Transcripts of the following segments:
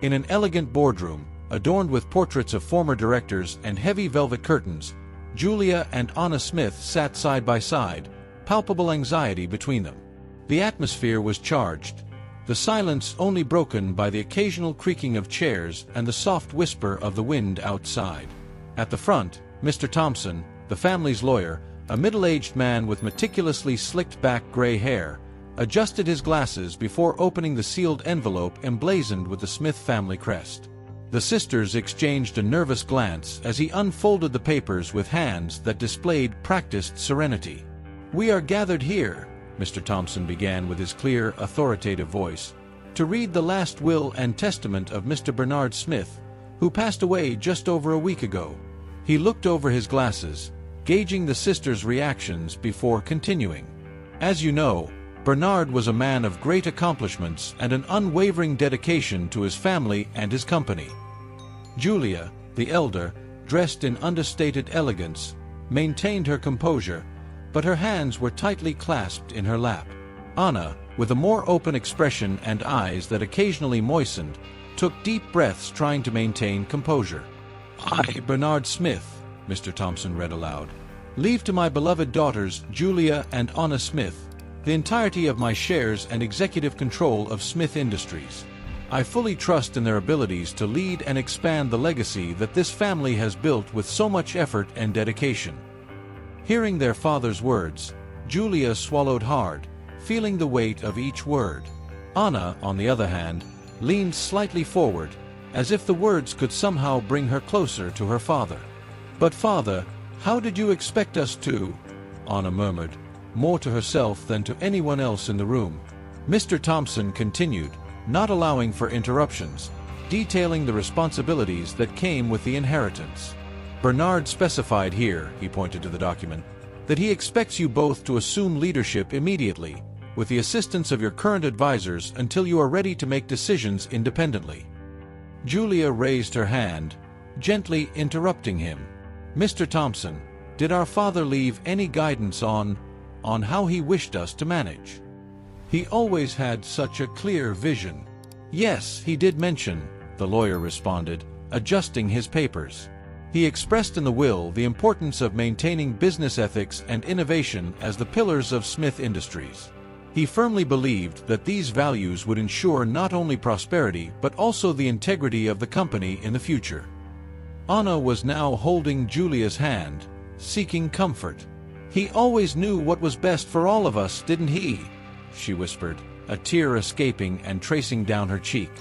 In an elegant boardroom, adorned with portraits of former directors and heavy velvet curtains, Julia and Anna Smith sat side by side, palpable anxiety between them. The atmosphere was charged, the silence only broken by the occasional creaking of chairs and the soft whisper of the wind outside. At the front, Mr. Thompson, the family's lawyer, a middle-aged man with meticulously slicked-back gray hair, adjusted his glasses before opening the sealed envelope emblazoned with the Smith family crest. The sisters exchanged a nervous glance as he unfolded the papers with hands that displayed practiced serenity. "We are gathered here," Mr. Thompson began with his clear, authoritative voice, "to read the last will and testament of Mr. Bernard Smith, who passed away just over a week ago." He looked over his glasses, gauging the sisters' reactions before continuing. "As you know, Bernard was a man of great accomplishments and an unwavering dedication to his family and his company." Julia, the elder, dressed in understated elegance, maintained her composure, but her hands were tightly clasped in her lap. Anna, with a more open expression and eyes that occasionally moistened, took deep breaths trying to maintain composure. "I, Bernard Smith," Mr. Thompson read aloud, "leave to my beloved daughters Julia and Anna Smith the entirety of my shares and executive control of Smith Industries. I fully trust in their abilities to lead and expand the legacy that this family has built with so much effort and dedication." Hearing their father's words, Julia swallowed hard, feeling the weight of each word. Anna, on the other hand, leaned slightly forward, as if the words could somehow bring her closer to her father. "But father, how did you expect us to?" Anna murmured, more to herself than to anyone else in the room. Mr. Thompson continued, not allowing for interruptions, detailing the responsibilities that came with the inheritance. "Bernard specified here," he pointed to the document, "that he expects you both to assume leadership immediately, with the assistance of your current advisors until you are ready to make decisions independently." Julia raised her hand, gently interrupting him. "Mr. Thompson, did our father leave any guidance on how he wished us to manage? He always had such a clear vision." "Yes, he did mention," the lawyer responded, adjusting his papers. "He expressed in the will the importance of maintaining business ethics and innovation as the pillars of Smith Industries. He firmly believed that these values would ensure not only prosperity but also the integrity of the company in the future." Anna was now holding Julia's hand, seeking comfort. "He always knew what was best for all of us, didn't he?" she whispered, a tear escaping and tracing down her cheek.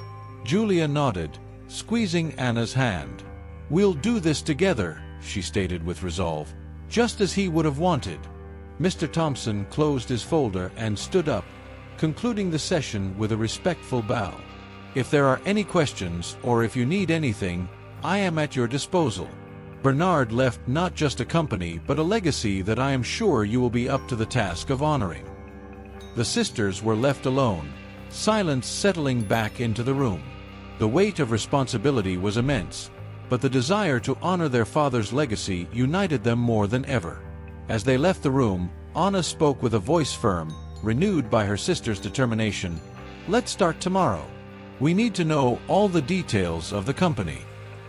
Julia nodded, squeezing Anna's hand. "We'll do this together," she stated with resolve, "just as he would have wanted." Mr. Thompson closed his folder and stood up, concluding the session with a respectful bow. "If there are any questions or if you need anything, I am at your disposal. Bernard left not just a company but a legacy that I am sure you will be up to the task of honoring." The sisters were left alone, silence settling back into the room. The weight of responsibility was immense, but the desire to honor their father's legacy united them more than ever. As they left the room, Anna spoke with a voice firm, renewed by her sister's determination. "Let's start tomorrow. We need to know all the details of the company.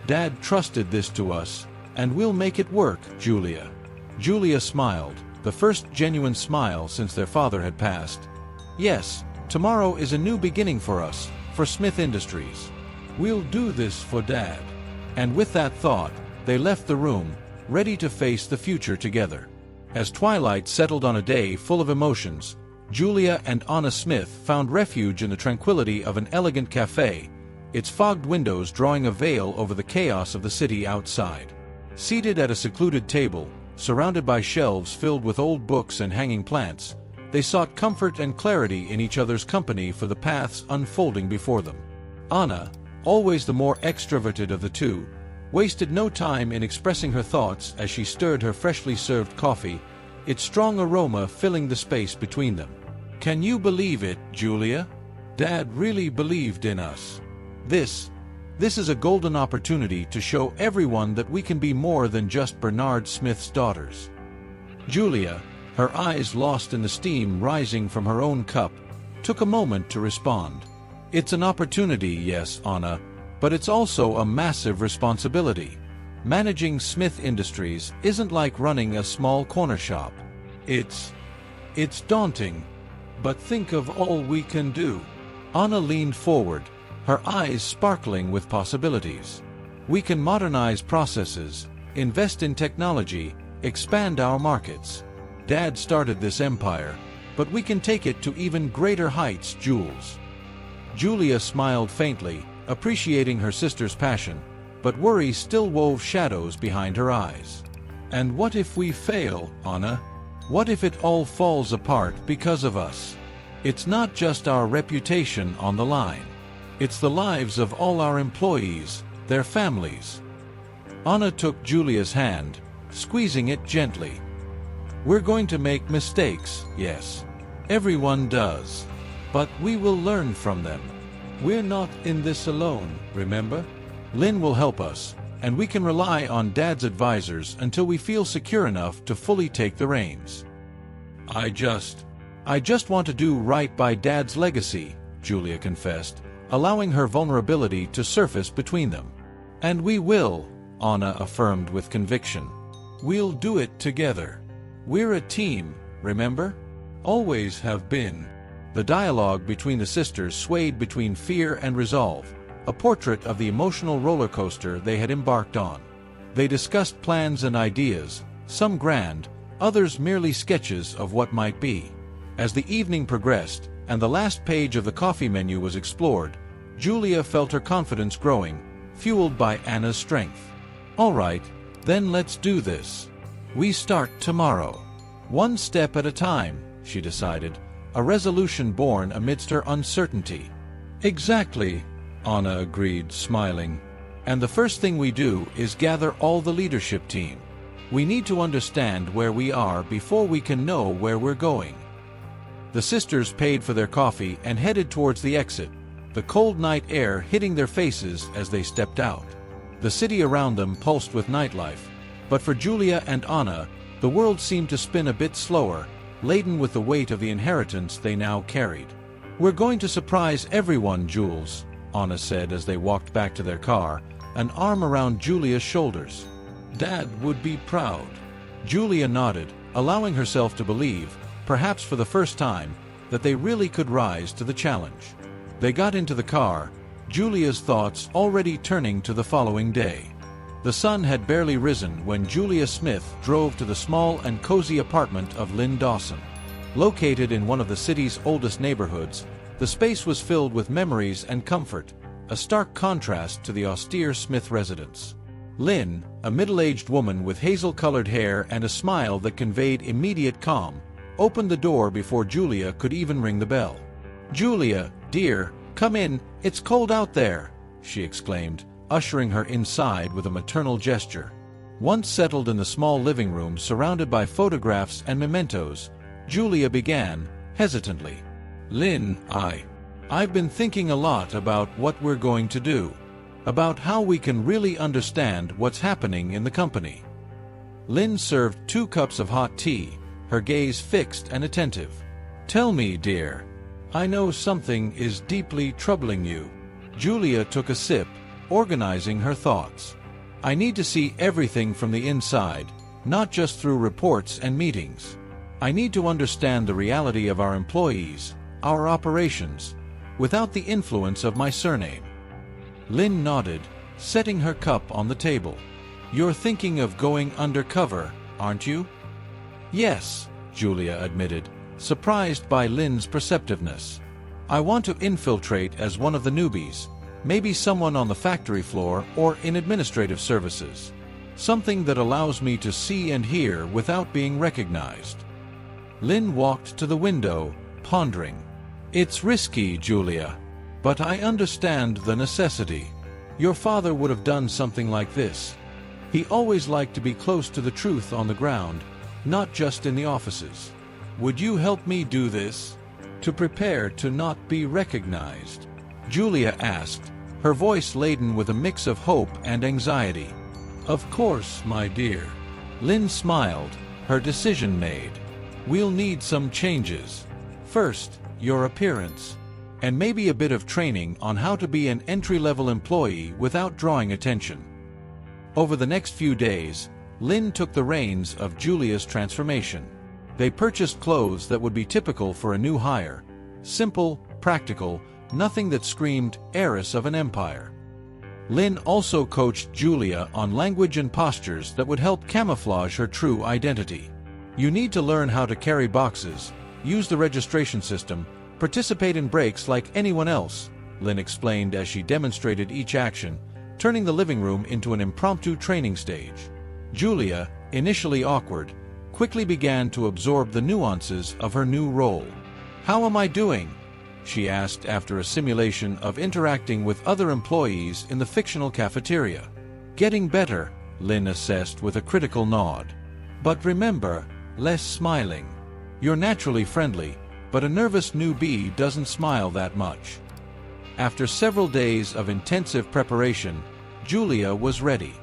Dad trusted this to us, and we'll make it work, Julia." Julia smiled, the first genuine smile since their father had passed. "Yes, tomorrow is a new beginning for us, for Smith Industries. We'll do this for Dad." And with that thought, they left the room, ready to face the future together. As twilight settled on a day full of emotions, Julia and Anna Smith found refuge in the tranquility of an elegant cafe, its fogged windows drawing a veil over the chaos of the city outside. Seated at a secluded table, surrounded by shelves filled with old books and hanging plants, they sought comfort and clarity in each other's company for the paths unfolding before them. Anna, always the more extroverted of the two, wasted no time in expressing her thoughts as she stirred her freshly served coffee, its strong aroma filling the space between them. "Can you believe it, Julia? Dad really believed in us. This is a golden opportunity to show everyone that we can be more than just Bernard Smith's daughters." Julia, her eyes lost in the steam rising from her own cup, took a moment to respond. "It's an opportunity, yes, Anna, But it's also a massive responsibility. Managing Smith Industries isn't like running a small corner shop. It's daunting. But think of all we can do. Anna leaned forward, her eyes sparkling with possibilities. We can modernize processes, invest in technology, expand our markets. Dad started this empire, but we can take it to even greater heights, Jules. Julia smiled faintly, appreciating her sister's passion, but worry still wove shadows behind her eyes. And what if we fail, Anna? What if it all falls apart because of us? It's not just our reputation on the line. It's the lives of all our employees, their families. Anna took Julia's hand, squeezing it gently. We're going to make mistakes, yes. Everyone does. But we will learn from them. We're not in this alone, remember? Lynn will help us, and we can rely on Dad's advisors until we feel secure enough to fully take the reins. I just want to do right by Dad's legacy, Julia confessed, allowing her vulnerability to surface between them. And we will, Anna affirmed with conviction. We'll do it together. We're a team, remember? Always have been. The dialogue between the sisters swayed between fear and resolve, a portrait of the emotional roller coaster they had embarked on. They discussed plans and ideas, some grand, others merely sketches of what might be. As the evening progressed, and the last page of the coffee menu was explored, Julia felt her confidence growing, fueled by Anna's strength. All right, then let's do this. We start tomorrow. One step at a time, she decided, a resolution born amidst her uncertainty. Exactly, Anna agreed, smiling. And the first thing we do is gather all the leadership team. We need to understand where we are before we can know where we're going. The sisters paid for their coffee and headed towards the exit, the cold night air hitting their faces as they stepped out. The city around them pulsed with nightlife, but for Julia and Anna, the world seemed to spin a bit slower, laden with the weight of the inheritance they now carried. We're going to surprise everyone, Jules, Anna said as they walked back to their car, an arm around Julia's shoulders. Dad would be proud. Julia nodded, allowing herself to believe, perhaps for the first time, that they really could rise to the challenge. They got into the car, Julia's thoughts already turning to the following day. The sun had barely risen when Julia Smith drove to the small and cozy apartment of Lynn Dawson. Located in one of the city's oldest neighborhoods, the space was filled with memories and comfort, a stark contrast to the austere Smith residence. Lynn, a middle-aged woman with hazel-colored hair and a smile that conveyed immediate calm, opened the door before Julia could even ring the bell. "Julia, dear, come in, it's cold out there," she exclaimed, ushering her inside with a maternal gesture. Once settled in the small living room surrounded by photographs and mementos, Julia began, hesitantly. "Lynn, I've been thinking a lot about what we're going to do, about how we can really understand what's happening in the company." Lynn served 2 cups of hot tea, her gaze fixed and attentive. "Tell me, dear. I know something is deeply troubling you." Julia took a sip, organizing her thoughts. "I need to see everything from the inside, not just through reports and meetings. I need to understand the reality of our employees, our operations, without the influence of my surname." Lynn nodded, setting her cup on the table. "You're thinking of going undercover, aren't you?" "Yes," Julia admitted, surprised by Lynn's perceptiveness. "I want to infiltrate as one of the newbies, maybe someone on the factory floor or in administrative services. Something that allows me to see and hear without being recognized." Lynn walked to the window, pondering. "It's risky, Julia, but I understand the necessity. Your father would have done something like this. He always liked to be close to the truth on the ground, not just in the offices. Would you help me do this? To prepare to not be recognized?" Julia asked, her voice laden with a mix of hope and anxiety. "Of course, my dear." Lynn smiled, her decision made. "We'll need some changes. First, your appearance. and maybe a bit of training on how to be an entry-level employee without drawing attention. Over the next few days, Lynn took the reins of Julia's transformation. They purchased clothes that would be typical for a new hire. Simple, practical, nothing that screamed heiress of an empire. Lynn also coached Julia on language and postures that would help camouflage her true identity. You need to learn how to carry boxes, use the registration system, participate in breaks like anyone else, Lynn explained as she demonstrated each action, turning the living room into an impromptu training stage. Julia, initially awkward, quickly began to absorb the nuances of her new role. "How am I doing?" she asked after a simulation of interacting with other employees in the fictional cafeteria. "Getting better," Lynn assessed with a critical nod. "But remember, less smiling. You're naturally friendly, but a nervous newbie doesn't smile that much." After several days of intensive preparation, Julia was ready.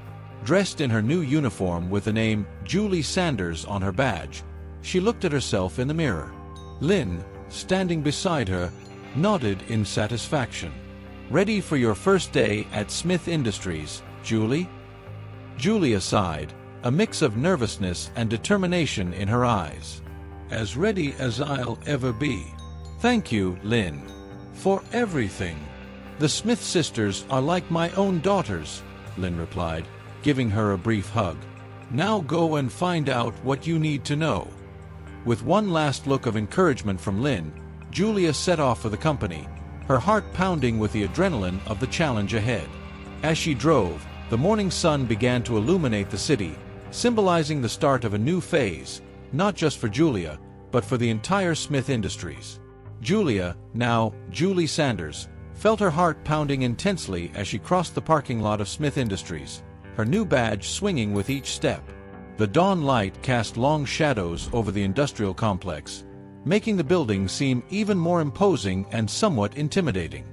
Dressed in her new uniform with the name Julie Sanders on her badge, she looked at herself in the mirror. Lynn, standing beside her, nodded in satisfaction. "Ready for your first day at Smith Industries, Julie?" Julia sighed, a mix of nervousness and determination in her eyes. "As ready as I'll ever be. Thank you, Lynn, for everything." "The Smith sisters are like my own daughters," Lynn replied, giving her a brief hug. "Now go and find out what you need to know." With one last look of encouragement from Lynn, Julia set off for the company, her heart pounding with the adrenaline of the challenge ahead. As she drove, the morning sun began to illuminate the city, symbolizing the start of a new phase, not just for Julia, but for the entire Smith Industries. Julia, now Julie Sanders, felt her heart pounding intensely as she crossed the parking lot of Smith Industries, her new badge swinging with each step. The dawn light cast long shadows over the industrial complex, making the building seem even more imposing and somewhat intimidating.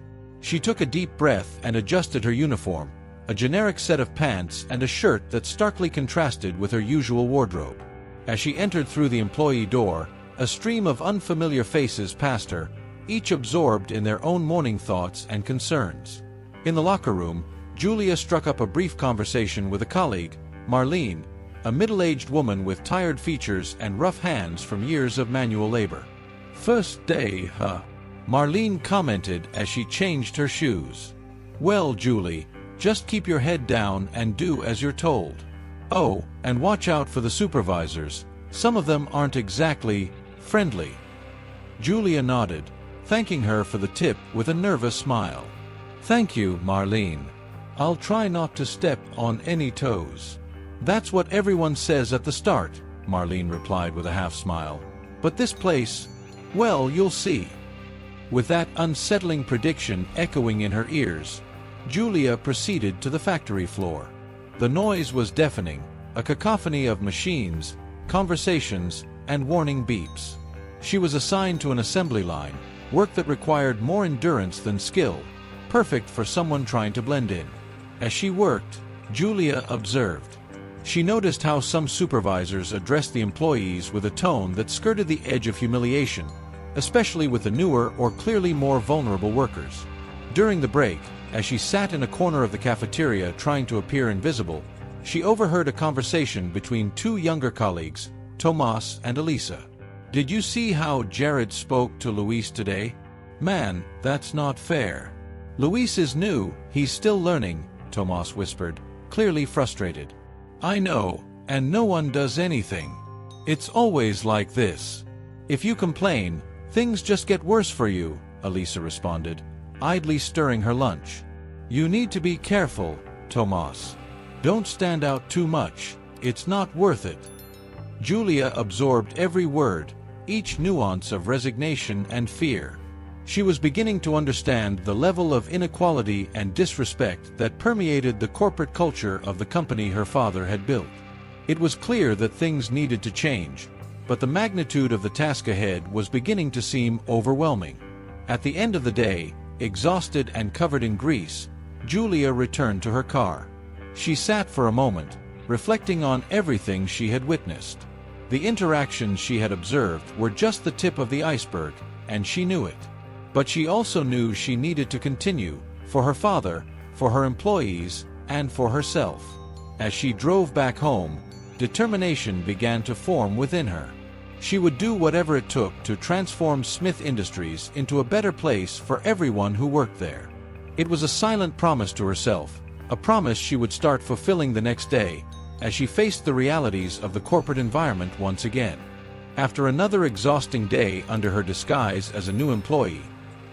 She took a deep breath and adjusted her uniform, a generic set of pants and a shirt that starkly contrasted with her usual wardrobe. As she entered through the employee door, a stream of unfamiliar faces passed her, each absorbed in their own morning thoughts and concerns. In the locker room, Julia struck up a brief conversation with a colleague, Marlene, a middle-aged woman with tired features and rough hands from years of manual labor. "First day, huh?" Marlene commented as she changed her shoes. "Well, Julie, just keep your head down and do as you're told. Oh, and watch out for the supervisors. Some of them aren't exactly friendly." Julia nodded, thanking her for the tip with a nervous smile. "Thank you, Marlene. I'll try not to step on any toes." "That's what everyone says at the start," Marlene replied with a half-smile. "But this place, well, you'll see." With that unsettling prediction echoing in her ears, Julia proceeded to the factory floor. The noise was deafening, a cacophony of machines, conversations, and warning beeps. She was assigned to an assembly line, work that required more endurance than skill, perfect for someone trying to blend in. As she worked, Julia observed. She noticed how some supervisors addressed the employees with a tone that skirted the edge of humiliation, especially with the newer or clearly more vulnerable workers. During the break, as she sat in a corner of the cafeteria trying to appear invisible, she overheard a conversation between two younger colleagues, Tomas and Elisa. "Did you see how Jared spoke to Luis today? Man, that's not fair." "Luis is new, he's still learning," Tomas whispered, clearly frustrated. "I know, and no one does anything. It's always like this. If you complain, things just get worse for you," Elisa responded, idly stirring her lunch. "You need to be careful, Tomas. Don't stand out too much, it's not worth it." Julia absorbed every word, each nuance of resignation and fear. She was beginning to understand the level of inequality and disrespect that permeated the corporate culture of the company her father had built. It was clear that things needed to change, but the magnitude of the task ahead was beginning to seem overwhelming. At the end of the day, exhausted and covered in grease, Julia returned to her car. She sat for a moment, reflecting on everything she had witnessed. The interactions she had observed were just the tip of the iceberg, and she knew it. But she also knew she needed to continue, for her father, for her employees, and for herself. As she drove back home, determination began to form within her. She would do whatever it took to transform Smith Industries into a better place for everyone who worked there. It was a silent promise to herself, a promise she would start fulfilling the next day, as she faced the realities of the corporate environment once again. After another exhausting day under her disguise as a new employee,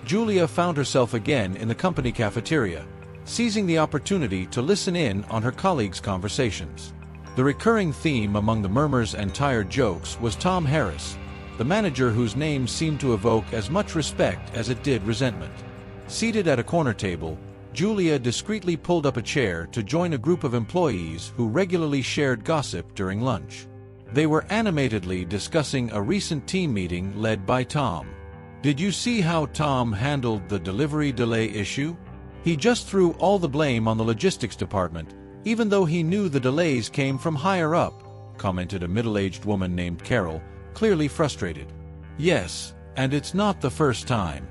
Julia found herself again in the company cafeteria, seizing the opportunity to listen in on her colleagues' conversations. The recurring theme among the murmurs and tired jokes was Tom Harris, the manager whose name seemed to evoke as much respect as it did resentment. Seated at a corner table, Julia discreetly pulled up a chair to join a group of employees who regularly shared gossip during lunch. They were animatedly discussing a recent team meeting led by Tom. "Did you see how Tom handled the delivery delay issue? He just threw all the blame on the logistics department, even though he knew the delays came from higher up," commented a middle-aged woman named Carol, clearly frustrated. "Yes, and it's not the first time.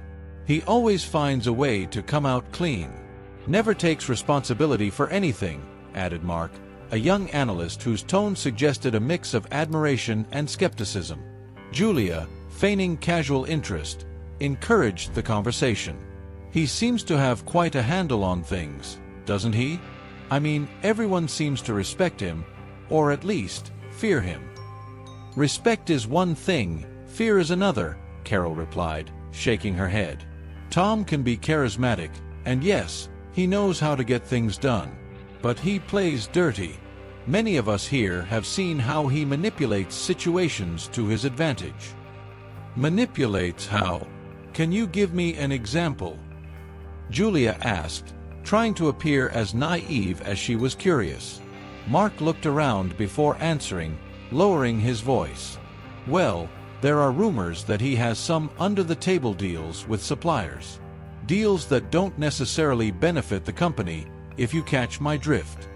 He always finds a way to come out clean. Never takes responsibility for anything," added Mark, a young analyst whose tone suggested a mix of admiration and skepticism. Julia, feigning casual interest, encouraged the conversation. "He seems to have quite a handle on things, doesn't he? I mean, everyone seems to respect him, or at least, fear him." "Respect is one thing, fear is another," Carol replied, shaking her head. "Tom can be charismatic, and yes, he knows how to get things done. But he plays dirty. Many of us here have seen how he manipulates situations to his advantage." "Manipulates how? Can you give me an example?" Julia asked, trying to appear as naive as she was curious. Mark looked around before answering, lowering his voice. "Well, there are rumors that he has some under-the-table deals with suppliers. Deals that don't necessarily benefit the company, if you catch my drift."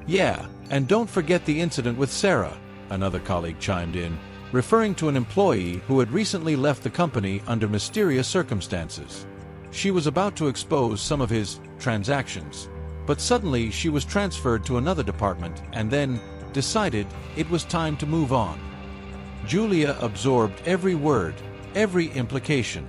"Yeah, and don't forget the incident with Sarah," another colleague chimed in, referring to an employee who had recently left the company under mysterious circumstances. She was about to expose some of his transactions, but suddenly she was transferred to another department and then decided it was time to move on. Julia absorbed every word, every implication.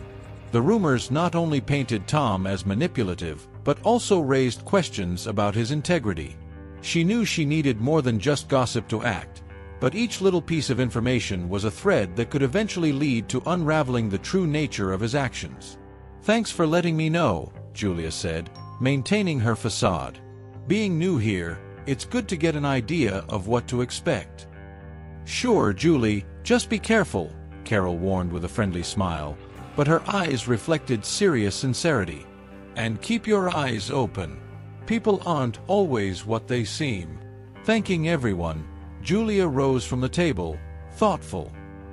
The rumors not only painted Tom as manipulative, but also raised questions about his integrity. She knew she needed more than just gossip to act, but each little piece of information was a thread that could eventually lead to unraveling the true nature of his actions. "Thanks for letting me know," Julia said, maintaining her facade. "Being new here, it's good to get an idea of what to expect." "Sure, Julie, just be careful," Carol warned with a friendly smile, but her eyes reflected serious sincerity. "And keep your eyes open. People aren't always what they seem." Thanking everyone, Julia rose from the table, thoughtful.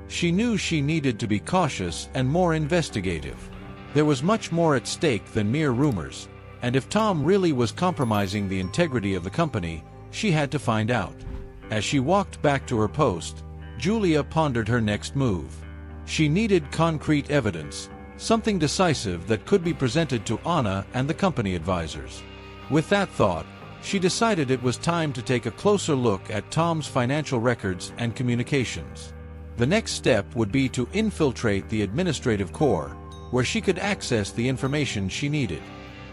She knew she needed to be cautious and more investigative. There was much more at stake than mere rumors, and if Tom really was compromising the integrity of the company, she had to find out. As she walked back to her post, Julia pondered her next move. She needed concrete evidence, something decisive that could be presented to Anna and the company advisors. With that thought, she decided it was time to take a closer look at Tom's financial records and communications. The next step would be to infiltrate the administrative core, where she could access the information she needed.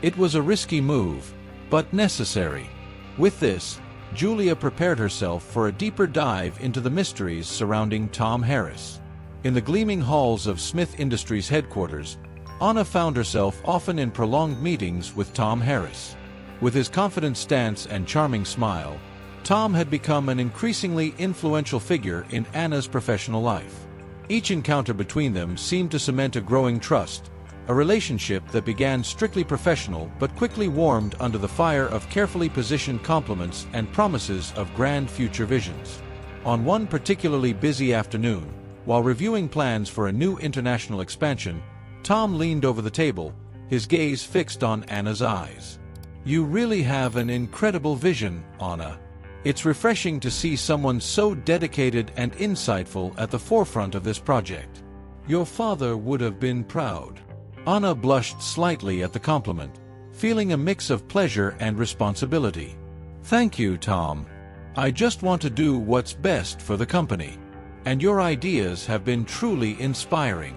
It was a risky move, but necessary. With this, Julia prepared herself for a deeper dive into the mysteries surrounding Tom Harris. In the gleaming halls of Smith Industries headquarters, Anna found herself often in prolonged meetings with Tom Harris. With his confident stance and charming smile, Tom had become an increasingly influential figure in Anna's professional life. Each encounter between them seemed to cement a growing trust, a relationship that began strictly professional but quickly warmed under the fire of carefully positioned compliments and promises of grand future visions. On one particularly busy afternoon, while reviewing plans for a new international expansion, Tom leaned over the table, his gaze fixed on Anna's eyes. "You really have an incredible vision, Anna. It's refreshing to see someone so dedicated and insightful at the forefront of this project. Your father would have been proud." Anna blushed slightly at the compliment, feeling a mix of pleasure and responsibility. "Thank you, Tom. I just want to do what's best for the company. And your ideas have been truly inspiring."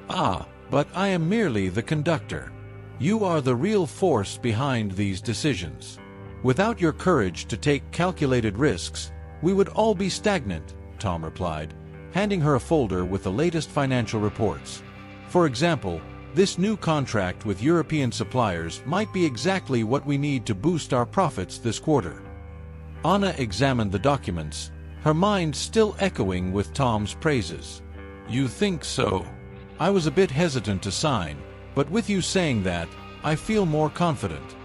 "Ah, but I am merely the conductor. You are the real force behind these decisions. Without your courage to take calculated risks, we would all be stagnant," Tom replied, handing her a folder with the latest financial reports. "For example, this new contract with European suppliers might be exactly what we need to boost our profits this quarter." Anna examined the documents, her mind still echoing with Tom's praises. "You think so? I was a bit hesitant to sign, but with you saying that, I feel more confident.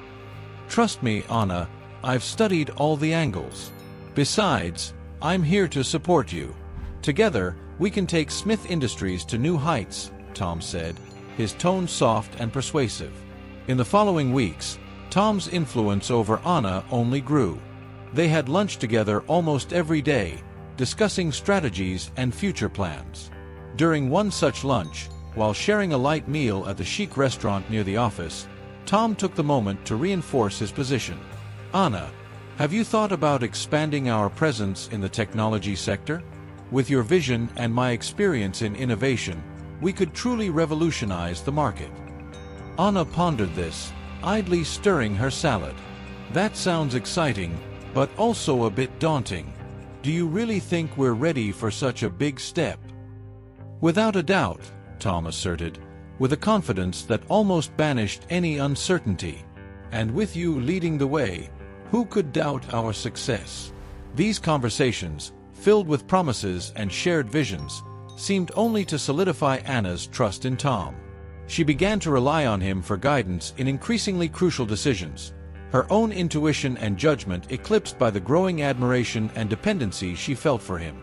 Trust me, Anna, I've studied all the angles. Besides, I'm here to support you. Together, we can take Smith Industries to new heights," Tom said, his tone soft and persuasive. In the following weeks, Tom's influence over Anna only grew. They had lunch together almost every day, discussing strategies and future plans. During one such lunch, while sharing a light meal at the chic restaurant near the office, Tom took the moment to reinforce his position. "Anna, have you thought about expanding our presence in the technology sector? With your vision and my experience in innovation, we could truly revolutionize the market." Anna pondered this, idly stirring her salad. "That sounds exciting, but also a bit daunting. Do you really think we're ready for such a big step?" "Without a doubt," Tom asserted, with a confidence that almost banished any uncertainty. "And with you leading the way, who could doubt our success?" These conversations, filled with promises and shared visions, seemed only to solidify Anna's trust in Tom. She began to rely on him for guidance in increasingly crucial decisions, her own intuition and judgment eclipsed by the growing admiration and dependency she felt for him.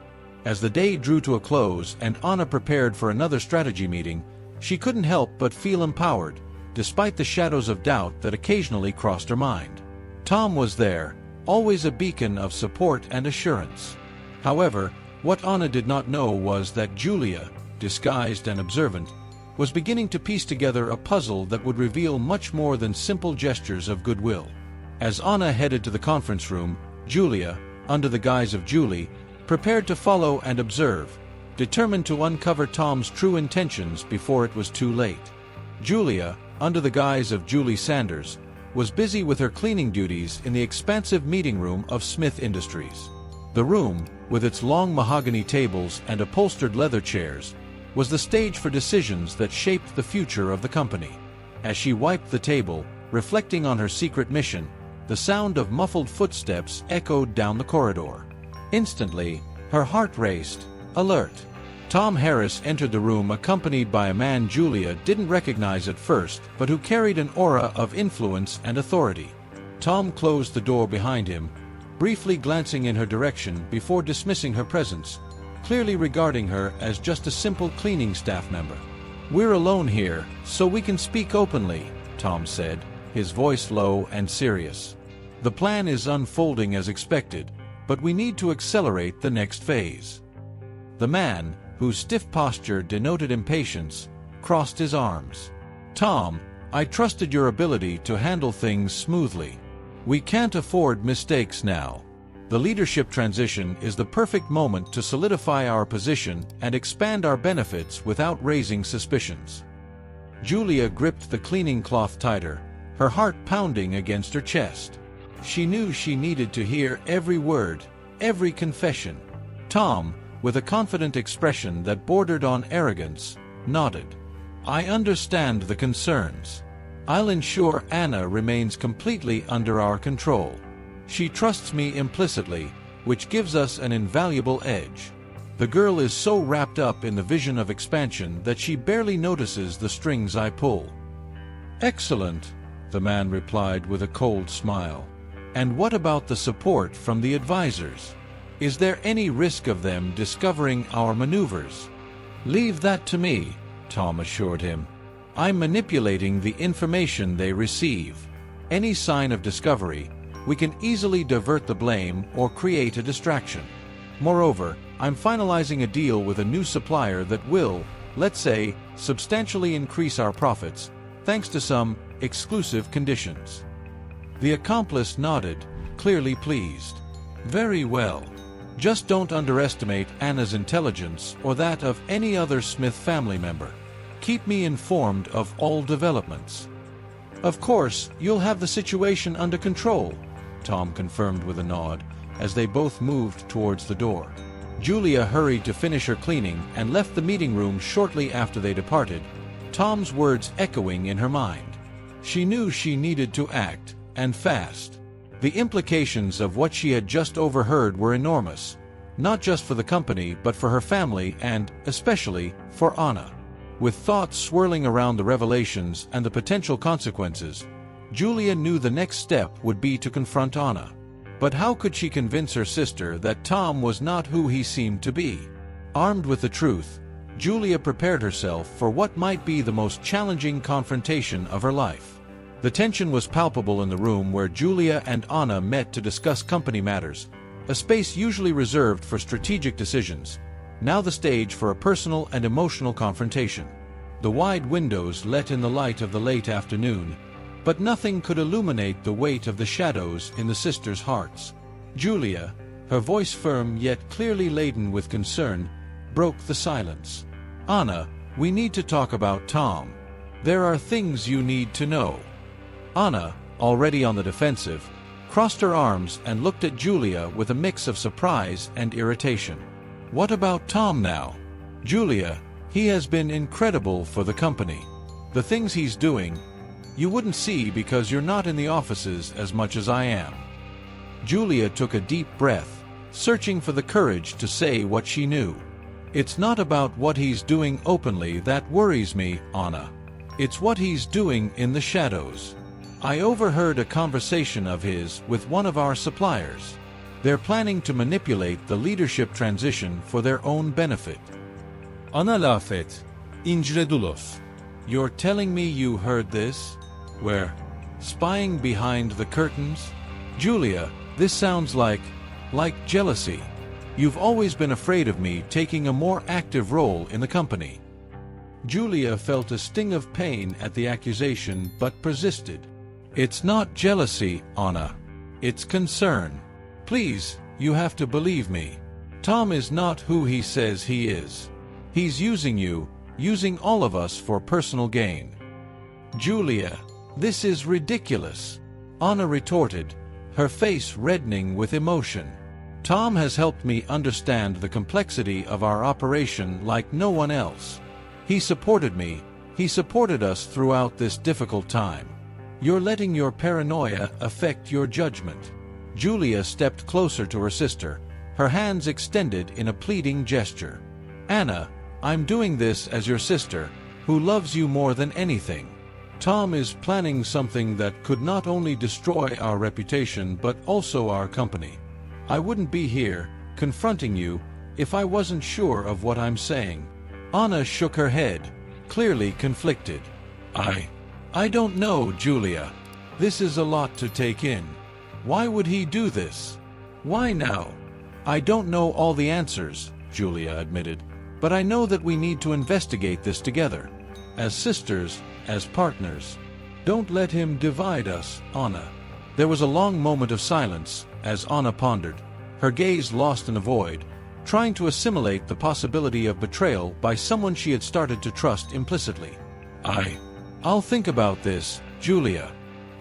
As the day drew to a close and Anna prepared for another strategy meeting, she couldn't help but feel empowered, despite the shadows of doubt that occasionally crossed her mind. Tom was there, always a beacon of support and assurance. However, what Anna did not know was that Julia, disguised and observant, was beginning to piece together a puzzle that would reveal much more than simple gestures of goodwill. As Anna headed to the conference room, Julia, under the guise of Julie, prepared to follow and observe, determined to uncover Tom's true intentions before it was too late. Julia, under the guise of Julie Sanders, was busy with her cleaning duties in the expansive meeting room of Smith Industries. The room, with its long mahogany tables and upholstered leather chairs, was the stage for decisions that shaped the future of the company. As she wiped the table, reflecting on her secret mission, the sound of muffled footsteps echoed down the corridor. Instantly, her heart raced, alert. Tom Harris entered the room accompanied by a man Julia didn't recognize at first, but who carried an aura of influence and authority. Tom closed the door behind him, briefly glancing in her direction before dismissing her presence, clearly regarding her as just a simple cleaning staff member. "We're alone here, so we can speak openly," Tom said, his voice low and serious. "The plan is unfolding as expected, but we need to accelerate the next phase." The man, whose stiff posture denoted impatience, crossed his arms. "Tom, I trusted your ability to handle things smoothly. We can't afford mistakes now. The leadership transition is the perfect moment to solidify our position and expand our benefits without raising suspicions." Julia gripped the cleaning cloth tighter, her heart pounding against her chest. She knew she needed to hear every word, every confession. Tom, with a confident expression that bordered on arrogance, nodded. "I understand the concerns. I'll ensure Anna remains completely under our control. She trusts me implicitly, which gives us an invaluable edge. The girl is so wrapped up in the vision of expansion that she barely notices the strings I pull." "Excellent," the man replied with a cold smile. "And what about the support from the advisors? Is there any risk of them discovering our maneuvers?" "Leave that to me," Tom assured him. "I'm manipulating the information they receive. Any sign of discovery, we can easily divert the blame or create a distraction. Moreover, I'm finalizing a deal with a new supplier that will, let's say, substantially increase our profits, thanks to some exclusive conditions." The accomplice nodded, clearly pleased. "Very well. Just don't underestimate Anna's intelligence or that of any other Smith family member. Keep me informed of all developments." "Of course, you'll have the situation under control," Tom confirmed with a nod, as they both moved towards the door. Julia hurried to finish her cleaning and left the meeting room shortly after they departed, Tom's words echoing in her mind. She knew she needed to act, and fast. The implications of what she had just overheard were enormous, not just for the company but for her family and, especially, for Anna. With thoughts swirling around the revelations and the potential consequences, Julia knew the next step would be to confront Anna. But how could she convince her sister that Tom was not who he seemed to be? Armed with the truth, Julia prepared herself for what might be the most challenging confrontation of her life. The tension was palpable in the room where Julia and Anna met to discuss company matters, a space usually reserved for strategic decisions, now the stage for a personal and emotional confrontation. The wide windows let in the light of the late afternoon, but nothing could illuminate the weight of the shadows in the sisters' hearts. Julia, her voice firm yet clearly laden with concern, broke the silence. "Anna, we need to talk about Tom. There are things you need to know." Anna, already on the defensive, crossed her arms and looked at Julia with a mix of surprise and irritation. "What about Tom now?" "Julia, he has been incredible for the company. The things he's doing, you wouldn't see because you're not in the offices as much as I am." Julia took a deep breath, searching for the courage to say what she knew. "It's not about what he's doing openly that worries me, Anna. It's what he's doing in the shadows. I overheard a conversation of his with one of our suppliers. They're planning to manipulate the leadership transition for their own benefit." Ana laf et, incredulos. "You're telling me you heard this? Where? Spying behind the curtains? Julia, this sounds like jealousy. You've always been afraid of me taking a more active role in the company." Julia felt a sting of pain at the accusation but persisted. "It's not jealousy, Anna. It's concern. Please, you have to believe me. Tom is not who he says he is. He's using you, using all of us for personal gain." "Julia, this is ridiculous," Anna retorted, her face reddening with emotion. "Tom has helped me understand the complexity of our operation like no one else. He supported me, he supported us throughout this difficult time. You're letting your paranoia affect your judgment." Julia stepped closer to her sister, her hands extended in a pleading gesture. "Anna, I'm doing this as your sister, who loves you more than anything. Tom is planning something that could not only destroy our reputation but also our company. I wouldn't be here, confronting you, if I wasn't sure of what I'm saying." Anna shook her head, clearly conflicted. I don't know, Julia. This is a lot to take in. Why would he do this? Why now?" "I don't know all the answers," Julia admitted, "but I know that we need to investigate this together. As sisters, as partners. Don't let him divide us, Anna." There was a long moment of silence as Anna pondered, her gaze lost in a void, trying to assimilate the possibility of betrayal by someone she had started to trust implicitly. I'll think about this, Julia.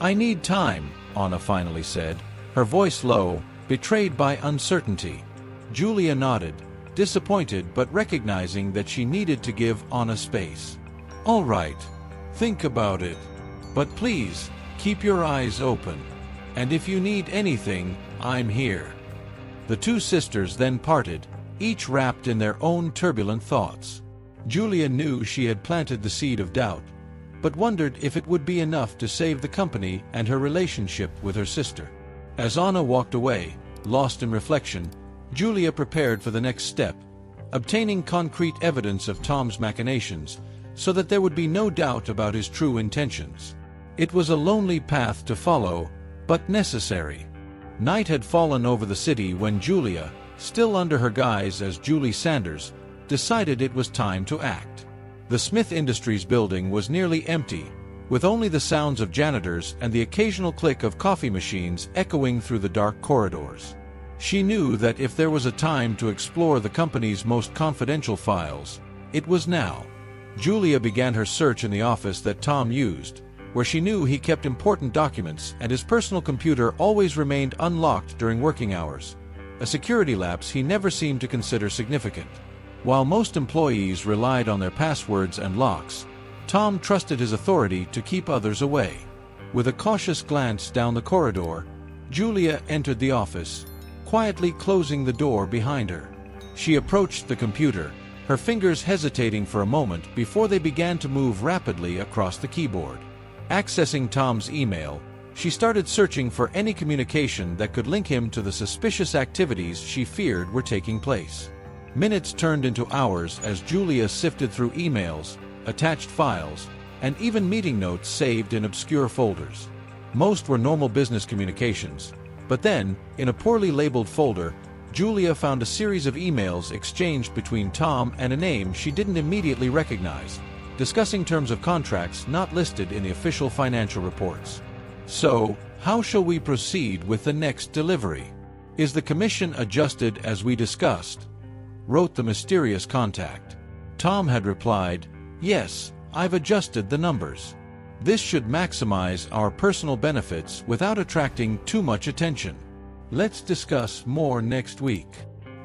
I need time," Anna finally said, her voice low, betrayed by uncertainty. Julia nodded, disappointed but recognizing that she needed to give Anna space. "All right. Think about it. But please, keep your eyes open. And if you need anything, I'm here." The two sisters then parted, each wrapped in their own turbulent thoughts. Julia knew she had planted the seed of doubt, but wondered if it would be enough to save the company and her relationship with her sister. As Anna walked away, lost in reflection, Julia prepared for the next step, obtaining concrete evidence of Tom's machinations, so that there would be no doubt about his true intentions. It was a lonely path to follow, but necessary. Night had fallen over the city when Julia, still under her guise as Julie Sanders, decided it was time to act. The Smith Industries building was nearly empty, with only the sounds of janitors and the occasional click of coffee machines echoing through the dark corridors. She knew that if there was a time to explore the company's most confidential files, it was now. Julia began her search in the office that Tom used, where she knew he kept important documents and his personal computer always remained unlocked during working hours, a security lapse he never seemed to consider significant. While most employees relied on their passwords and locks, Tom trusted his authority to keep others away. With a cautious glance down the corridor, Julia entered the office, quietly closing the door behind her. She approached the computer, her fingers hesitating for a moment before they began to move rapidly across the keyboard. Accessing Tom's email, she started searching for any communication that could link him to the suspicious activities she feared were taking place. Minutes turned into hours as Julia sifted through emails, attached files, and even meeting notes saved in obscure folders. Most were normal business communications, but then, in a poorly labeled folder, Julia found a series of emails exchanged between Tom and a name she didn't immediately recognize, discussing terms of contracts not listed in the official financial reports. "So, how shall we proceed with the next delivery? Is the commission adjusted as we discussed?" wrote the mysterious contact. Tom had replied, "Yes, I've adjusted the numbers. This should maximize our personal benefits without attracting too much attention. Let's discuss more next week."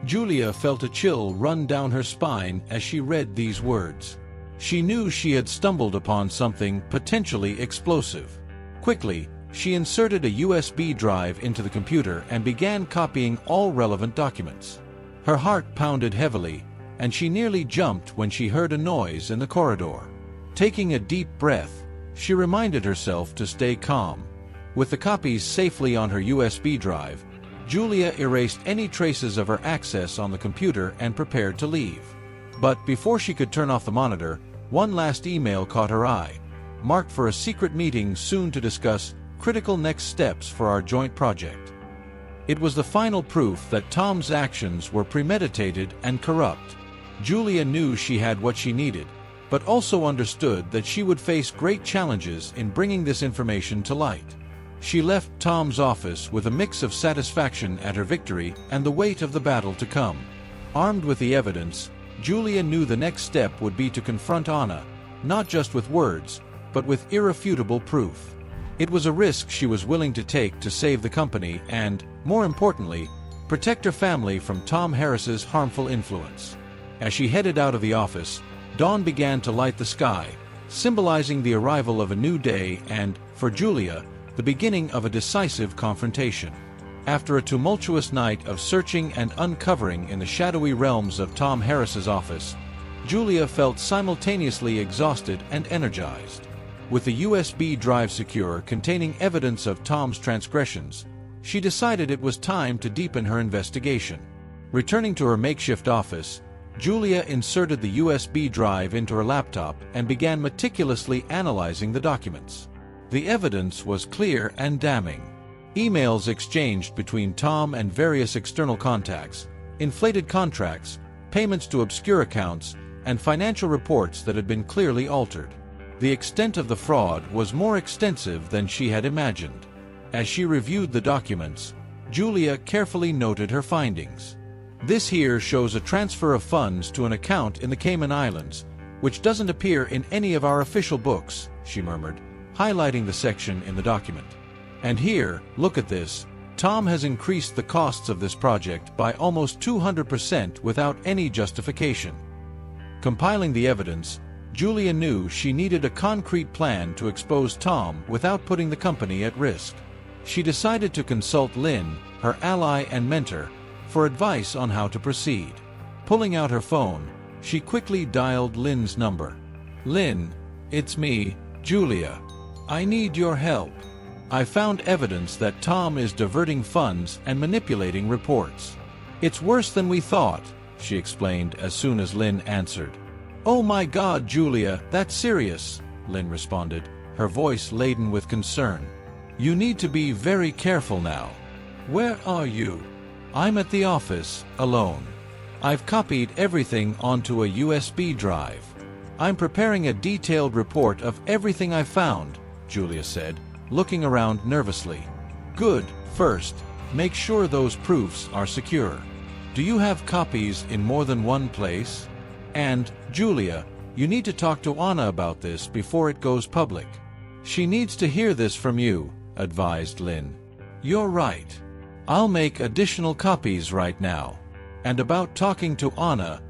Julia felt a chill run down her spine as she read these words. She knew she had stumbled upon something potentially explosive. Quickly, she inserted a USB drive into the computer and began copying all relevant documents. Her heart pounded heavily, and she nearly jumped when she heard a noise in the corridor. Taking a deep breath, she reminded herself to stay calm. With the copies safely on her USB drive, Julia erased any traces of her access on the computer and prepared to leave. But before she could turn off the monitor, one last email caught her eye, marked for a secret meeting soon to discuss critical next steps for our joint project. It was the final proof that Tom's actions were premeditated and corrupt. Julia knew she had what she needed, but also understood that she would face great challenges in bringing this information to light. She left Tom's office with a mix of satisfaction at her victory and the weight of the battle to come. Armed with the evidence, Julia knew the next step would be to confront Anna, not just with words, but with irrefutable proof. It was a risk she was willing to take to save the company and, more importantly, protect her family from Tom Harris's harmful influence. As she headed out of the office, dawn began to light the sky, symbolizing the arrival of a new day and, for Julia, the beginning of a decisive confrontation. After a tumultuous night of searching and uncovering in the shadowy realms of Tom Harris's office, Julia felt simultaneously exhausted and energized. With the USB drive secure containing evidence of Tom's transgressions, she decided it was time to deepen her investigation. Returning to her makeshift office, Julia inserted the USB drive into her laptop and began meticulously analyzing the documents. The evidence was clear and damning. Emails exchanged between Tom and various external contacts, inflated contracts, payments to obscure accounts, and financial reports that had been clearly altered. The extent of the fraud was more extensive than she had imagined. As she reviewed the documents, Julia carefully noted her findings. "This here shows a transfer of funds to an account in the Cayman Islands, which doesn't appear in any of our official books," she murmured, highlighting the section in the document. "And here, look at this. Tom has increased the costs of this project by almost 200% without any justification." Compiling the evidence, Julia knew she needed a concrete plan to expose Tom without putting the company at risk. She decided to consult Lynn, her ally and mentor, for advice on how to proceed. Pulling out her phone, she quickly dialed Lynn's number. "Lynn, it's me, Julia. I need your help. I found evidence that Tom is diverting funds and manipulating reports. It's worse than we thought," she explained as soon as Lynn answered. "Oh my God, Julia, that's serious," Lynn responded, her voice laden with concern. "You need to be very careful now. Where are you?" "I'm at the office, alone. I've copied everything onto a USB drive." I'm preparing a detailed report of everything I found, Julia said, looking around nervously. Good. First, make sure those proofs are secure. Do you have copies in more than one place? And, Julia, you need to talk to Anna about this before it goes public. She needs to hear this from you, advised Lynn. You're right. I'll make additional copies right now. And about talking to Anna,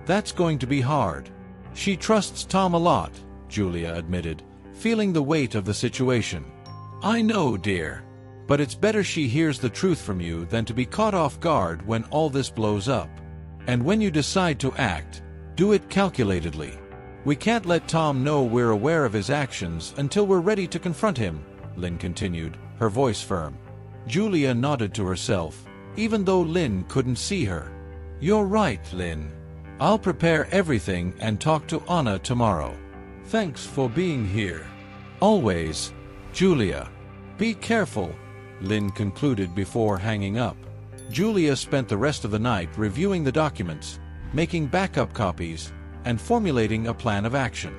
that's going to be hard. She trusts Tom a lot, Julia admitted, feeling the weight of the situation. I know, dear. But it's better she hears the truth from you than to be caught off guard when all this blows up. And when you decide to act, do it calculatedly. We can't let Tom know we're aware of his actions until we're ready to confront him, Lynn continued, her voice firm. Julia nodded to herself, even though Lynn couldn't see her. You're right, Lynn. I'll prepare everything and talk to Anna tomorrow. Thanks for being here. Always, Julia. Be careful, Lynn concluded before hanging up. Julia spent the rest of the night reviewing the documents, making backup copies, and formulating a plan of action.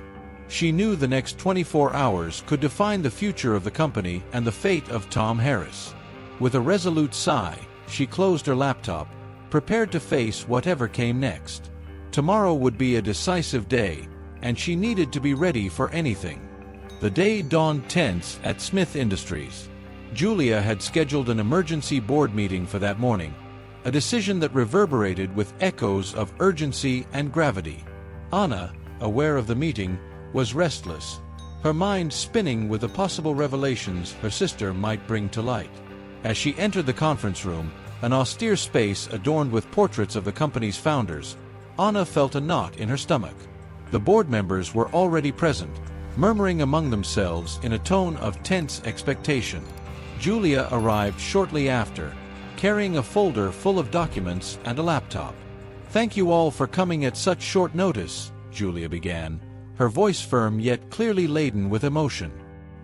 She knew the next 24 hours could define the future of the company and the fate of Tom Harris. With a resolute sigh, she closed her laptop, prepared to face whatever came next. Tomorrow would be a decisive day, and she needed to be ready for anything. The day dawned tense at Smith Industries. Julia had scheduled an emergency board meeting for that morning, a decision that reverberated with echoes of urgency and gravity. Anna, aware of the meeting, was restless, her mind spinning with the possible revelations her sister might bring to light. As she entered the conference room, an austere space adorned with portraits of the company's founders, Anna felt a knot in her stomach. The board members were already present, murmuring among themselves in a tone of tense expectation. Julia arrived shortly after, carrying a folder full of documents and a laptop. Thank you all for coming at such short notice, Julia began, her voice firm yet clearly laden with emotion.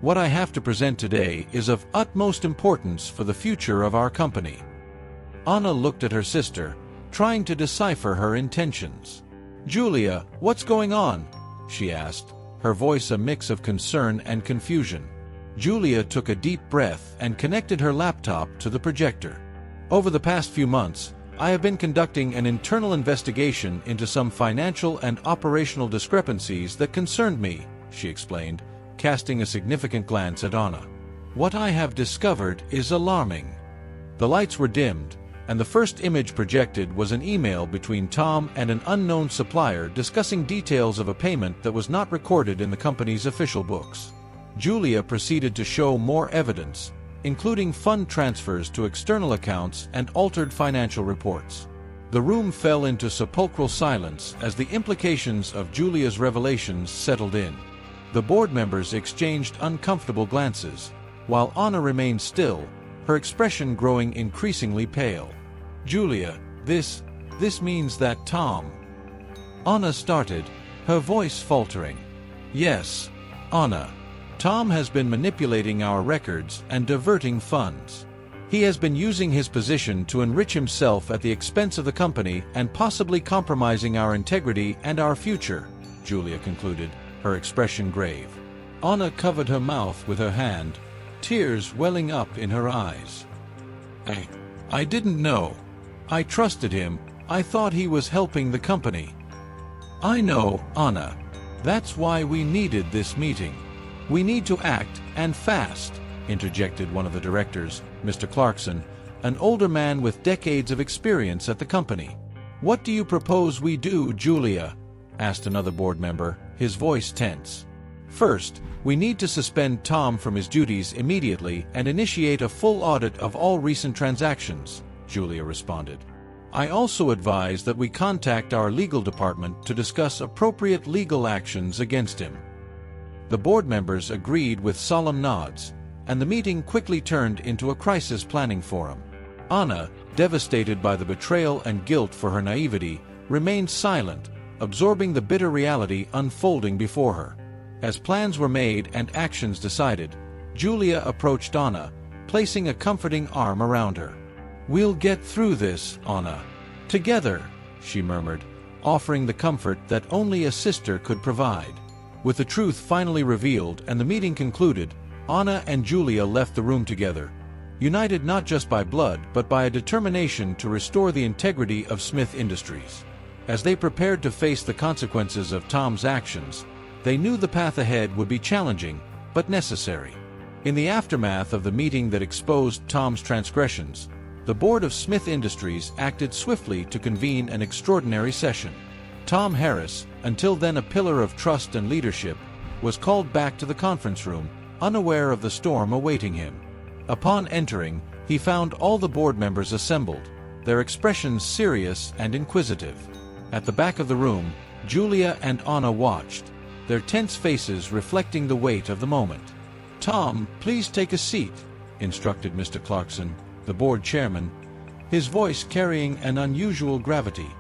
What I have to present today is of utmost importance for the future of our company. Anna looked at her sister, trying to decipher her intentions. Julia, what's going on? She asked, her voice a mix of concern and confusion. Julia took a deep breath and connected her laptop to the projector. Over the past few months, I have been conducting an internal investigation into some financial and operational discrepancies that concerned me, she explained, casting a significant glance at Anna. What I have discovered is alarming. The lights were dimmed, and the first image projected was an email between Tom and an unknown supplier discussing details of a payment that was not recorded in the company's official books. Julia proceeded to show more evidence, including fund transfers to external accounts and altered financial reports. The room fell into sepulchral silence as the implications of Julia's revelations settled in. The board members exchanged uncomfortable glances, while Anna remained still, her expression growing increasingly pale. Julia, this means that Tom... Anna started, her voice faltering. Yes, Anna. Tom has been manipulating our records and diverting funds. He has been using his position to enrich himself at the expense of the company and possibly compromising our integrity and our future, Julia concluded, her expression grave. Anna covered her mouth with her hand, tears welling up in her eyes. I didn't know. I trusted him. I thought he was helping the company. I know, Anna. That's why we needed this meeting. We need to act, and fast, interjected one of the directors, Mr. Clarkson, an older man with decades of experience at the company. What do you propose we do, Julia? Asked another board member, his voice tense. First, we need to suspend Tom from his duties immediately and initiate a full audit of all recent transactions, Julia responded. I also advise that we contact our legal department to discuss appropriate legal actions against him. The board members agreed with solemn nods, and the meeting quickly turned into a crisis planning forum. Anna, devastated by the betrayal and guilt for her naivety, remained silent, absorbing the bitter reality unfolding before her. As plans were made and actions decided, Julia approached Anna, placing a comforting arm around her. We'll get through this, Anna. Together, she murmured, offering the comfort that only a sister could provide. With the truth finally revealed and the meeting concluded, Anna and Julia left the room together, united not just by blood but by a determination to restore the integrity of Smith Industries. As they prepared to face the consequences of Tom's actions, they knew the path ahead would be challenging, but necessary. In the aftermath of the meeting that exposed Tom's transgressions, the board of Smith Industries acted swiftly to convene an extraordinary session. Tom Harris, until then a pillar of trust and leadership, was called back to the conference room, unaware of the storm awaiting him. Upon entering, he found all the board members assembled, their expressions serious and inquisitive. At the back of the room, Julia and Anna watched, their tense faces reflecting the weight of the moment. "Tom, please take a seat," instructed Mr. Clarkson, the board chairman, his voice carrying an unusual gravity.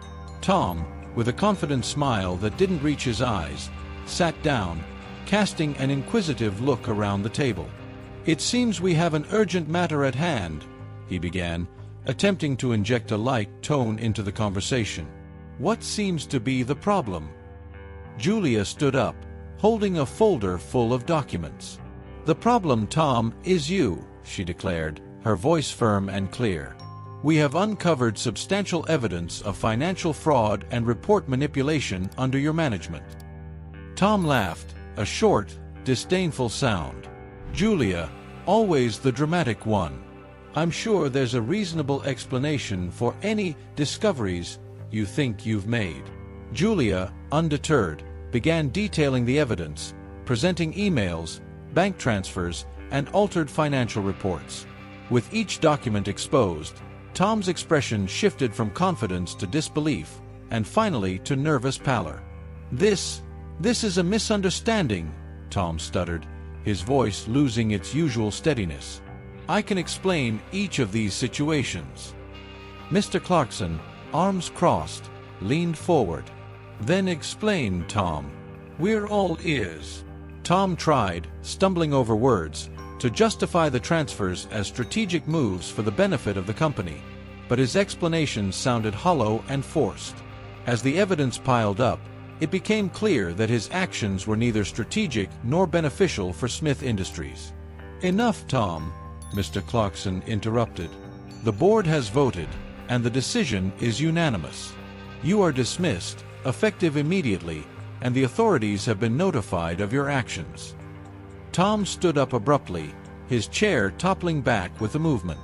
Tom, with a confident smile that didn't reach his eyes, sat down, casting an inquisitive look around the table. "It seems we have an urgent matter at hand," he began, attempting to inject a light tone into the conversation. "What seems to be the problem?" Julia stood up, holding a folder full of documents. "The problem, Tom, is you," she declared, her voice firm and clear. "We have uncovered substantial evidence of financial fraud and report manipulation under your management." Tom laughed, a short, disdainful sound. "Julia, always the dramatic one. I'm sure there's a reasonable explanation for any discoveries you think you've made." Julia, undeterred, began detailing the evidence, presenting emails, bank transfers, and altered financial reports. With each document exposed, Tom's expression shifted from confidence to disbelief, and finally to nervous pallor. This is a misunderstanding," Tom stuttered, his voice losing its usual steadiness. "I can explain each of these situations." Mr. Clarkson, arms crossed, leaned forward. "Then explain, Tom. We're all ears." Tom tried, stumbling over words, to justify the transfers as strategic moves for the benefit of the company, but his explanations sounded hollow and forced. As the evidence piled up, it became clear that his actions were neither strategic nor beneficial for Smith Industries. "Enough, Tom," Mr. Clarkson interrupted. "The board has voted, and the decision is unanimous. You are dismissed, effective immediately, and the authorities have been notified of your actions." Tom stood up abruptly, his chair toppling back with the movement.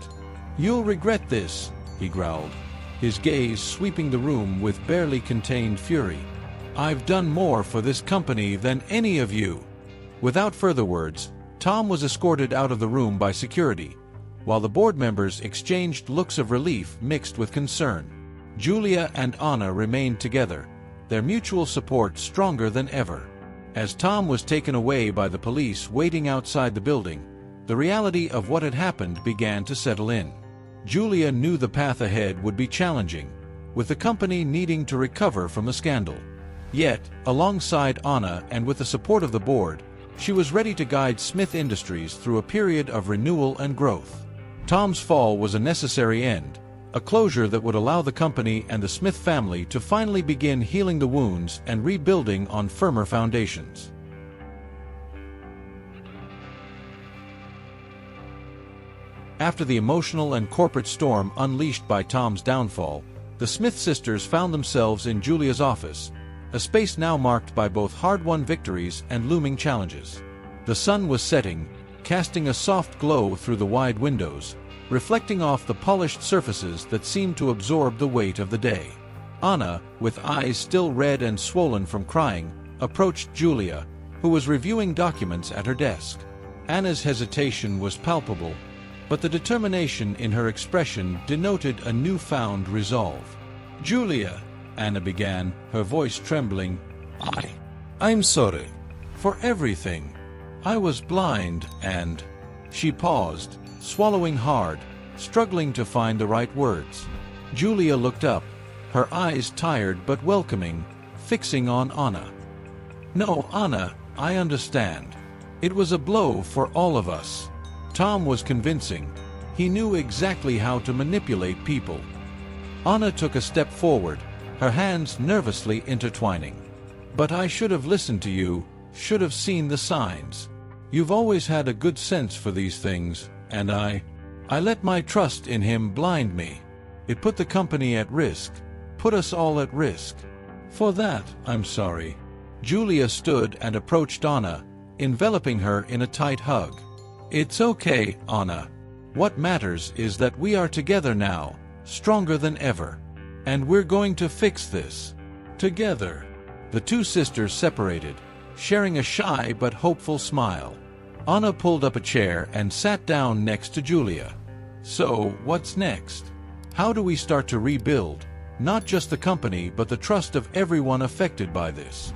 "You'll regret this," he growled, his gaze sweeping the room with barely contained fury. "I've done more for this company than any of you." Without further words, Tom was escorted out of the room by security, while the board members exchanged looks of relief mixed with concern. Julia and Anna remained together, their mutual support stronger than ever. As Tom was taken away by the police waiting outside the building, the reality of what had happened began to settle in. Julia knew the path ahead would be challenging, with the company needing to recover from the scandal. Yet, alongside Anna and with the support of the board, she was ready to guide Smith Industries through a period of renewal and growth. Tom's fall was a necessary end, a closure that would allow the company and the Smith family to finally begin healing the wounds and rebuilding on firmer foundations. After the emotional and corporate storm unleashed by Tom's downfall, the Smith sisters found themselves in Julia's office, a space now marked by both hard-won victories and looming challenges. The sun was setting, casting a soft glow through the wide windows, reflecting off the polished surfaces that seemed to absorb the weight of the day. Anna, with eyes still red and swollen from crying, approached Julia, who was reviewing documents at her desk. Anna's hesitation was palpable, but the determination in her expression denoted a newfound resolve. "Julia," Anna began, her voice trembling, I'm sorry for everything. I was blind and..." She paused, swallowing hard, struggling to find the right words. Julia looked up, her eyes tired but welcoming, fixing on Anna. "No, Anna, I understand. It was a blow for all of us." Tom was convincing. He knew exactly how to manipulate people. Anna took a step forward, her hands nervously intertwining. "But I should have listened to you, should have seen the signs. You've always had a good sense for these things, and I let my trust in him blind me. It put the company at risk, put us all at risk. For that, I'm sorry." Julia stood and approached Anna, enveloping her in a tight hug. "It's okay, Anna. What matters is that we are together now, stronger than ever. And we're going to fix this. Together." The two sisters separated, sharing a shy but hopeful smile. Anna pulled up a chair and sat down next to Julia. "So, what's next? How do we start to rebuild, not just the company but the trust of everyone affected by this?"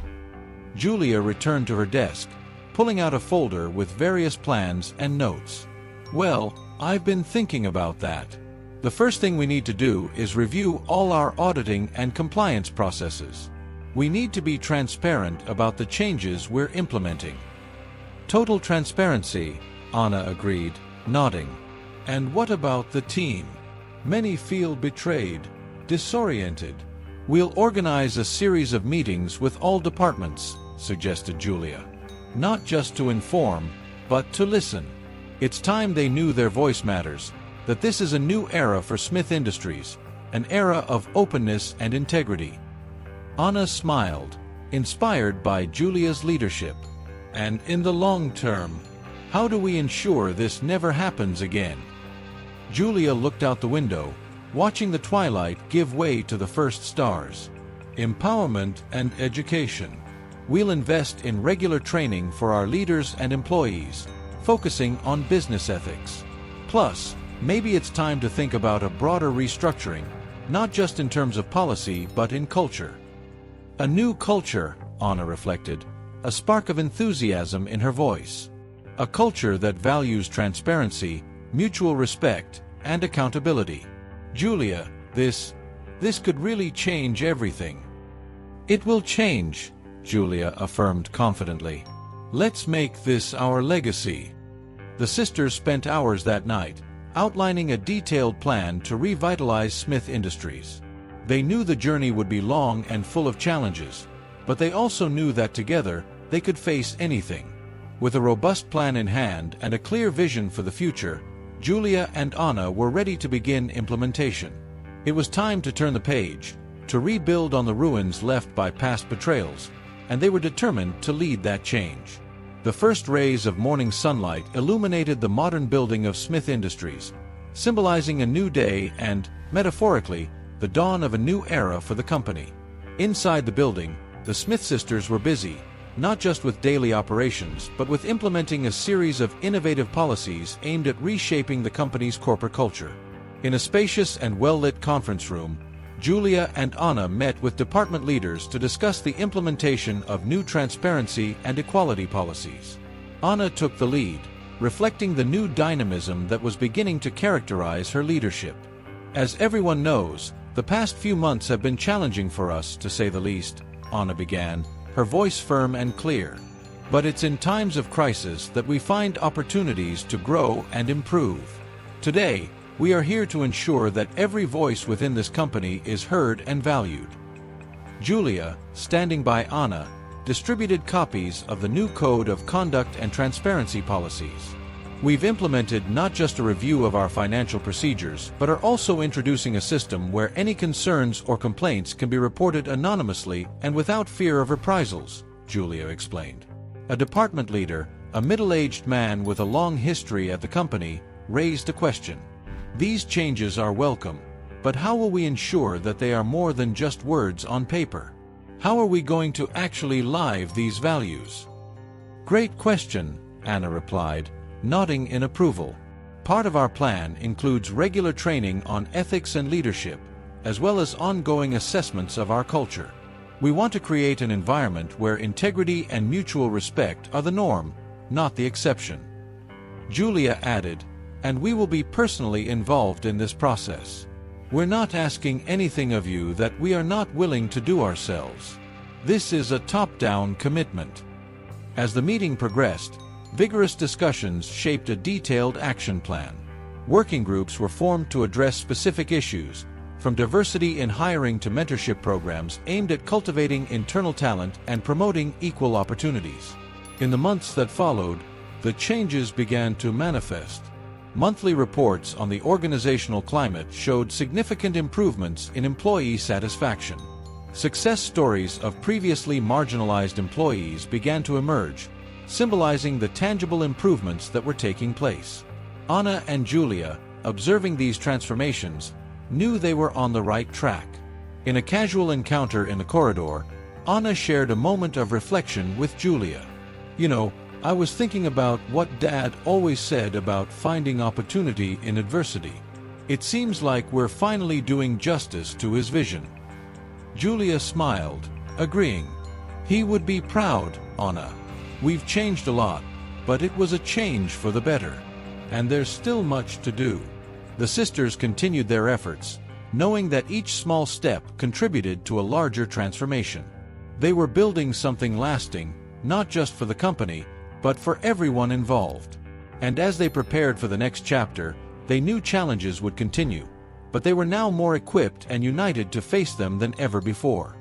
Julia returned to her desk, pulling out a folder with various plans and notes. "Well, I've been thinking about that. The first thing we need to do is review all our auditing and compliance processes. We need to be transparent about the changes we're implementing." "Total transparency," Anna agreed, nodding. "And what about the team? Many feel betrayed, disoriented." "We'll organize a series of meetings with all departments," suggested Julia. "Not just to inform, but to listen. It's time they knew their voice matters, that this is a new era for Smith Industries, an era of openness and integrity." Anna smiled, inspired by Julia's leadership. "And in the long term, how do we ensure this never happens again?" Julia looked out the window, watching the twilight give way to the first stars. "Empowerment and education. We'll invest in regular training for our leaders and employees, focusing on business ethics. Plus, maybe it's time to think about a broader restructuring, not just in terms of policy but in culture." "A new culture," Anna reflected, a spark of enthusiasm in her voice. "A culture that values transparency, mutual respect, and accountability. Julia, this could really change everything." "It will change," Julia affirmed confidently. "Let's make this our legacy." The sisters spent hours that night, outlining a detailed plan to revitalize Smith Industries. They knew the journey would be long and full of challenges, but they also knew that together, they could face anything. With a robust plan in hand and a clear vision for the future, Julia and Anna were ready to begin implementation. It was time to turn the page, to rebuild on the ruins left by past betrayals, and they were determined to lead that change. The first rays of morning sunlight illuminated the modern building of Smith Industries, symbolizing a new day and, metaphorically, the dawn of a new era for the company. Inside the building, the Smith sisters were busy, not just with daily operations but with implementing a series of innovative policies aimed at reshaping the company's corporate culture. In a spacious and well-lit conference room, Julia and Anna met with department leaders to discuss the implementation of new transparency and equality policies. Anna took the lead, reflecting the new dynamism that was beginning to characterize her leadership. "As everyone knows, the past few months have been challenging for us, to say the least," Anna began, her voice firm and clear. "But it's in times of crisis that we find opportunities to grow and improve. Today, we are here to ensure that every voice within this company is heard and valued." Julia, standing by Anna, distributed copies of the new Code of Conduct and Transparency policies. "We've implemented not just a review of our financial procedures, but are also introducing a system where any concerns or complaints can be reported anonymously and without fear of reprisals," Julia explained. A department leader, a middle-aged man with a long history at the company, raised a question. "These changes are welcome, but how will we ensure that they are more than just words on paper? How are we going to actually live these values?" "Great question," Anna replied, nodding in approval. "Part of our plan includes regular training on ethics and leadership, as well as ongoing assessments of our culture. We want to create an environment where integrity and mutual respect are the norm, not the exception." Julia added, "And we will be personally involved in this process. We're not asking anything of you that we are not willing to do ourselves. This is a top-down commitment." As the meeting progressed, vigorous discussions shaped a detailed action plan. Working groups were formed to address specific issues, from diversity in hiring to mentorship programs aimed at cultivating internal talent and promoting equal opportunities. In the months that followed, the changes began to manifest. Monthly reports on the organizational climate showed significant improvements in employee satisfaction. Success stories of previously marginalized employees began to emerge, symbolizing the tangible improvements that were taking place. Anna and Julia, observing these transformations, knew they were on the right track. In a casual encounter in the corridor, Anna shared a moment of reflection with Julia. "You know, I was thinking about what Dad always said about finding opportunity in adversity. It seems like we're finally doing justice to his vision." Julia smiled, agreeing. "He would be proud, Anna. We've changed a lot, but it was a change for the better. And there's still much to do." The sisters continued their efforts, knowing that each small step contributed to a larger transformation. They were building something lasting, not just for the company, but for everyone involved. And as they prepared for the next chapter, they knew challenges would continue, but they were now more equipped and united to face them than ever before.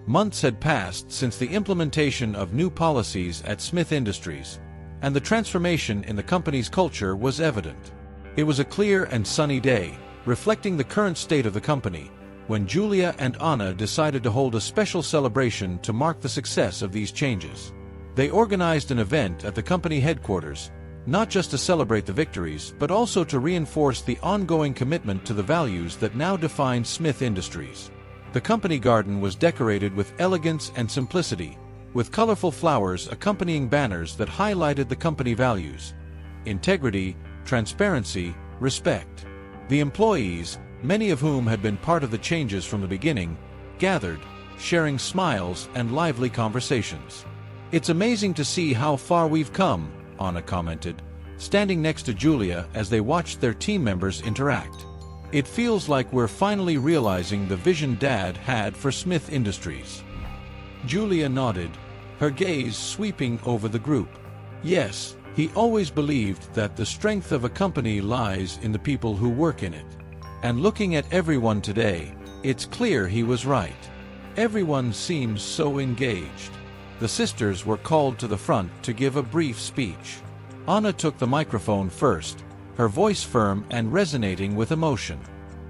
Months had passed since the implementation of new policies at Smith Industries, and the transformation in the company's culture was evident. It was a clear and sunny day, reflecting the current state of the company, when Julia and Anna decided to hold a special celebration to mark the success of these changes. They organized an event at the company headquarters, not just to celebrate the victories, but also to reinforce the ongoing commitment to the values that now define Smith Industries. The company garden was decorated with elegance and simplicity, with colorful flowers accompanying banners that highlighted the company values: integrity, transparency, respect. The employees, many of whom had been part of the changes from the beginning, gathered, sharing smiles and lively conversations. "It's amazing to see how far we've come," Anna commented, standing next to Julia as they watched their team members interact. "It feels like we're finally realizing the vision Dad had for Smith Industries." Julia nodded, her gaze sweeping over the group. "Yes, he always believed that the strength of a company lies in the people who work in it. And looking at everyone today, it's clear he was right. Everyone seems so engaged." The sisters were called to the front to give a brief speech. Anna took the microphone first, her voice firm and resonating with emotion.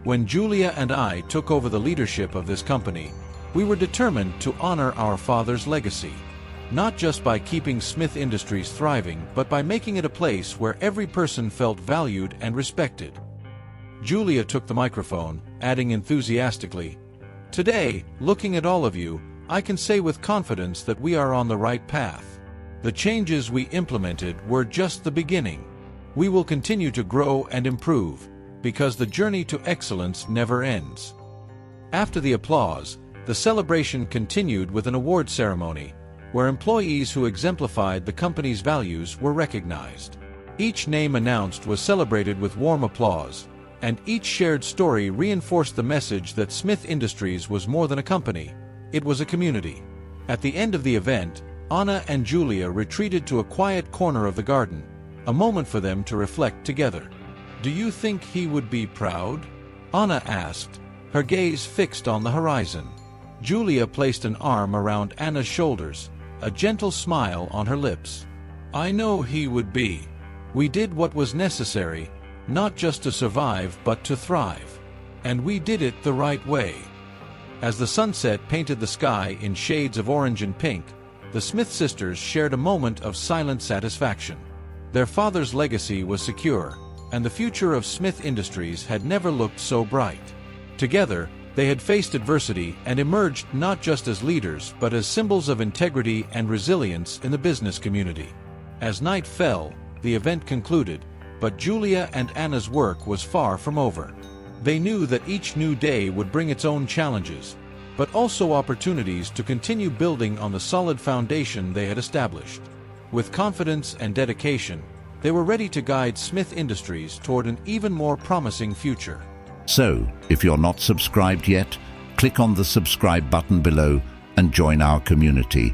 "When Julia and I took over the leadership of this company, we were determined to honor our father's legacy. Not just by keeping Smith Industries thriving, but by making it a place where every person felt valued and respected." Julia took the microphone, adding enthusiastically, "Today, looking at all of you, I can say with confidence that we are on the right path. The changes we implemented were just the beginning. We will continue to grow and improve, because the journey to excellence never ends." After the applause, the celebration continued with an award ceremony, where employees who exemplified the company's values were recognized. Each name announced was celebrated with warm applause, and each shared story reinforced the message that Smith Industries was more than a company. It was a community. At the end of the event, Anna and Julia retreated to a quiet corner of the garden, a moment for them to reflect together. "Do you think he would be proud?" Anna asked, her gaze fixed on the horizon. Julia placed an arm around Anna's shoulders, a gentle smile on her lips. "I know he would be. We did what was necessary, not just to survive but to thrive. And we did it the right way." As the sunset painted the sky in shades of orange and pink, the Smith sisters shared a moment of silent satisfaction. Their father's legacy was secure, and the future of Smith Industries had never looked so bright. Together, they had faced adversity and emerged not just as leaders but as symbols of integrity and resilience in the business community. As night fell, the event concluded, but Julia and Anna's work was far from over. They knew that each new day would bring its own challenges, but also opportunities to continue building on the solid foundation they had established. With confidence and dedication, they were ready to guide Smith Industries toward an even more promising future. So, if you're not subscribed yet, click on the subscribe button below and join our community.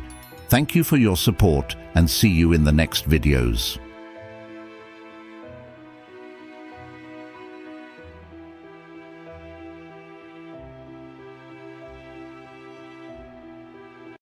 Thank you for your support and see you in the next videos.